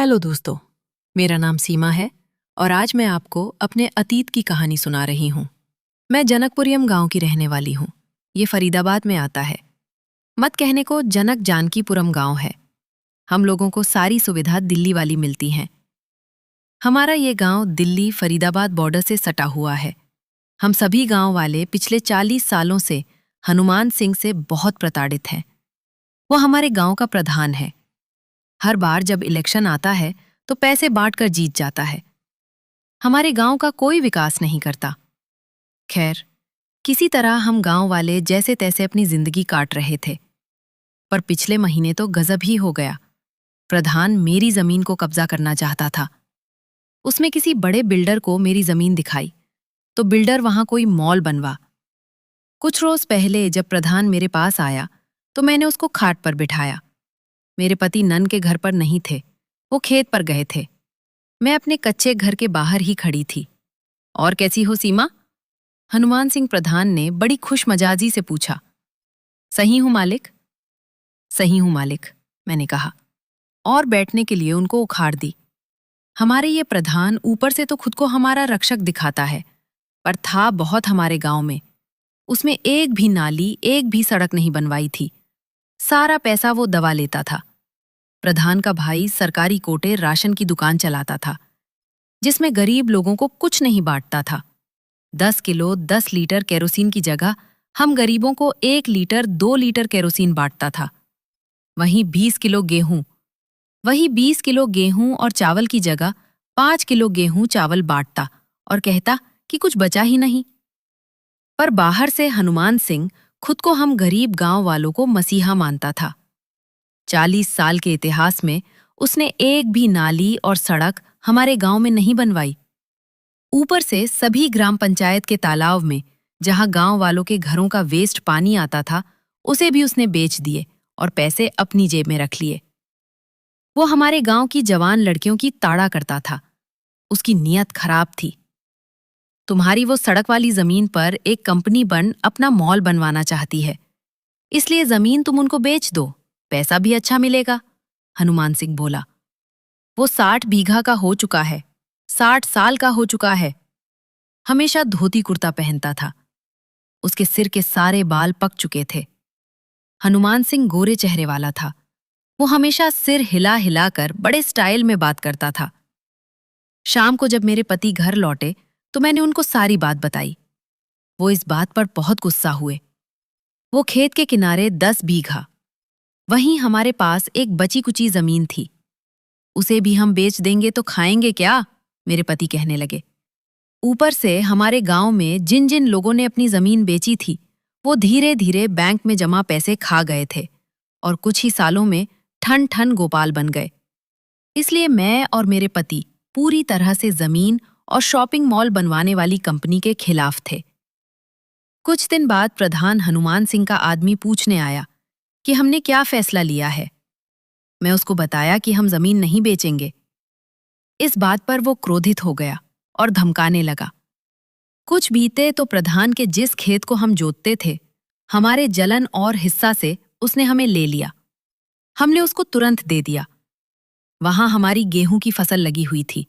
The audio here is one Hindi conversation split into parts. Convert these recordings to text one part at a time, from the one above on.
हेलो दोस्तों, मेरा नाम सीमा है और आज मैं आपको अपने अतीत की कहानी सुना रही हूँ। मैं जनकपुरियम गांव की रहने वाली हूँ। ये फरीदाबाद में आता है। मत कहने को जनक जानकीपुरम गांव है। हम लोगों को सारी सुविधा दिल्ली वाली मिलती हैं। हमारा ये गांव दिल्ली फरीदाबाद बॉर्डर से सटा हुआ है। हम सभी गांव वाले पिछले 40 सालों से हनुमान सिंह से बहुत प्रताड़ित हैं। वो हमारे गांव का प्रधान है। हर बार जब इलेक्शन आता है तो पैसे बांटकर जीत जाता है। हमारे गांव का कोई विकास नहीं करता। खैर, किसी तरह हम गांव वाले जैसे तैसे अपनी जिंदगी काट रहे थे। पर पिछले महीने तो गजब ही हो गया। प्रधान मेरी जमीन को कब्जा करना चाहता था। उसमें किसी बड़े बिल्डर को मेरी जमीन दिखाई तो बिल्डर वहां कोई मॉल बनवा। कुछ रोज पहले जब प्रधान मेरे पास आया तो मैंने उसको खाट पर बिठाया। मेरे पति नन के घर पर नहीं थे, वो खेत पर गए थे। मैं अपने कच्चे घर के बाहर ही खड़ी थी। और कैसी हो सीमा? हनुमान सिंह प्रधान ने बड़ी खुशमजाजी से पूछा। सही हूं मालिक। सही हूं मालिक, मैंने कहा और बैठने के लिए उनको उखाड़ दी। हमारे ये प्रधान ऊपर से तो खुद को हमारा रक्षक दिखाता है, पर था बहुत हमारे गांव में। उसमें एक भी नाली, एक भी सड़क नहीं बनवाई थी। सारा पैसा वो दवा लेता था। प्रधान का भाई सरकारी कोटे राशन की दुकान चलाता था, जिसमें गरीब लोगों को कुछ नहीं बांटता था। 10 किलो 10 लीटर केरोसिन की जगह हम गरीबों को 1 लीटर 2 लीटर केरोसिन बांटता था। वहीं 20 किलो गेहूं और चावल की जगह 5 किलो गेहूं चावल बांटता और कहता कि कुछ बचा ही नहीं। पर बाहर से हनुमान सिंह खुद को हम गरीब गांव वालों को मसीहा मानता था। 40 साल के इतिहास में उसने एक भी नाली और सड़क हमारे गांव में नहीं बनवाई। ऊपर से सभी ग्राम पंचायत के तालाब में जहां गांव वालों के घरों का वेस्ट पानी आता था, उसे भी उसने बेच दिए और पैसे अपनी जेब में रख लिए। वो हमारे गांव की जवान लड़कियों की ताड़ा करता था। उसकी नीयत खराब थी। तुम्हारी वो सड़क वाली जमीन पर एक कंपनी बन अपना मॉल बनवाना चाहती है, इसलिए जमीन तुम उनको बेच दो, पैसा भी अच्छा मिलेगा, हनुमान सिंह बोला। वो 60 बीघा का हो चुका है, 60 साल का हो चुका है। हमेशा धोती कुर्ता पहनता था। उसके सिर के सारे बाल पक चुके थे। हनुमान सिंह गोरे चेहरे वाला था। वो हमेशा सिर हिला हिलाकर बड़े स्टाइल में बात करता था। शाम को जब मेरे पति घर लौटे तो मैंने उनको सारी बात बताई। वो इस बात पर बहुत गुस्सा हुए। वो खेत के किनारे 10 बीघा, वहीं हमारे पास एक बची कुची जमीन थी। उसे भी हम बेच देंगे तो खाएंगे क्या? मेरे पति कहने लगे। ऊपर से हमारे गांव में जिन जिन लोगों ने अपनी जमीन बेची थी, वो धीरे धीरे बैंक में जमा पैसे खा गए थे और कुछ ही सालों में ठन ठन गोपाल बन गए। इसलिए मैं और मेरे पति पूरी तरह से जमीन और शॉपिंग मॉल बनवाने वाली कंपनी के खिलाफ थे। कुछ दिन बाद प्रधान हनुमान सिंह का आदमी पूछने आया कि हमने क्या फैसला लिया है। मैं उसको बताया कि हम जमीन नहीं बेचेंगे। इस बात पर वो क्रोधित हो गया और धमकाने लगा। कुछ बीते तो प्रधान के जिस खेत को हम जोतते थे, हमारे जलन और हिस्सा से उसने हमें ले लिया। हमने उसको तुरंत दे दिया। वहां हमारी गेहूं की फसल लगी हुई थी।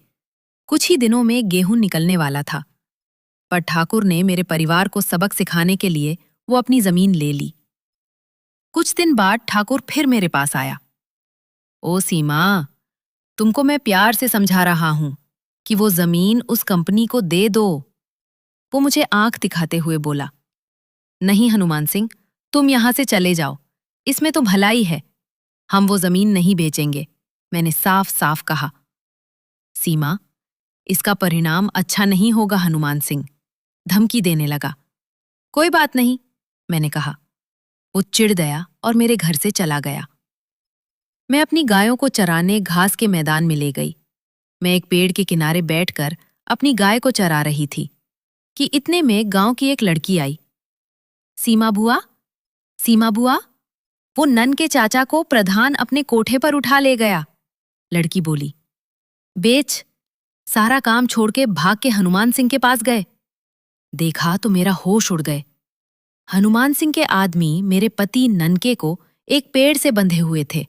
कुछ ही दिनों में गेहूं निकलने वाला था। पर ठाकुर ने मेरे परिवार को सबक सिखाने के लिए वो अपनी जमीन ले ली। कुछ दिन बाद ठाकुर फिर मेरे पास आया। ओ सीमा, तुमको मैं प्यार से समझा रहा हूं कि वो जमीन उस कंपनी को दे दो। वो मुझे आंख दिखाते हुए बोला। नहीं हनुमान सिंह, तुम यहां से चले जाओ, इसमें तो भलाई है। हम वो जमीन नहीं बेचेंगे, मैंने साफ साफ कहा। सीमा, इसका परिणाम अच्छा नहीं होगा हनुमान सिंह, धमकी देने लगा। कोई बात नहीं, मैंने कहा। वो चिढ़ गया और मेरे घर से चला गया। मैं अपनी गायों को चराने घास के मैदान में ले गई। मैं एक पेड़ के किनारे बैठकर अपनी गाय को चरा रही थी कि इतने में गांव की एक लड़की आई। सीमा बुआ, सीमा बुआ, वो नन के चाचा को प्रधान अपने कोठे पर उठा ले गया, लड़की बोली। बेच, सारा काम छोड़ के भाग के हनुमान सिंह के पास गए। देखा तो मेरा होश उड़ गए। हनुमान सिंह के आदमी मेरे पति ननके को एक पेड़ से बंधे हुए थे।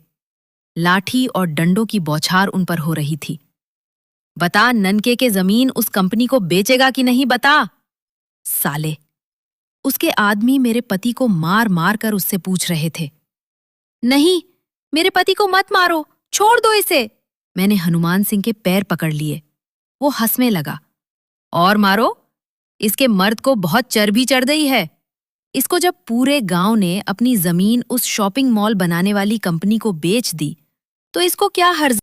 लाठी और डंडों की बौछार उन पर हो रही थी। बता, ननके के जमीन उस कंपनी को बेचेगा कि नहीं, बता। साले, उसके आदमी मेरे पति को मार मार कर उससे पूछ रहे थे। नहीं, मेरे पति को मत मारो, छोड़ दो इसे। मैंने हनुमान सिंह के पैर पकड़ लिए। वो हंसने लगा। और मारो, इसके मर्द को बहुत चर्बी चढ़ गई है। इसको जब पूरे गांव ने अपनी जमीन उस शॉपिंग मॉल बनाने वाली कंपनी को बेच दी, तो इसको क्या हर्ज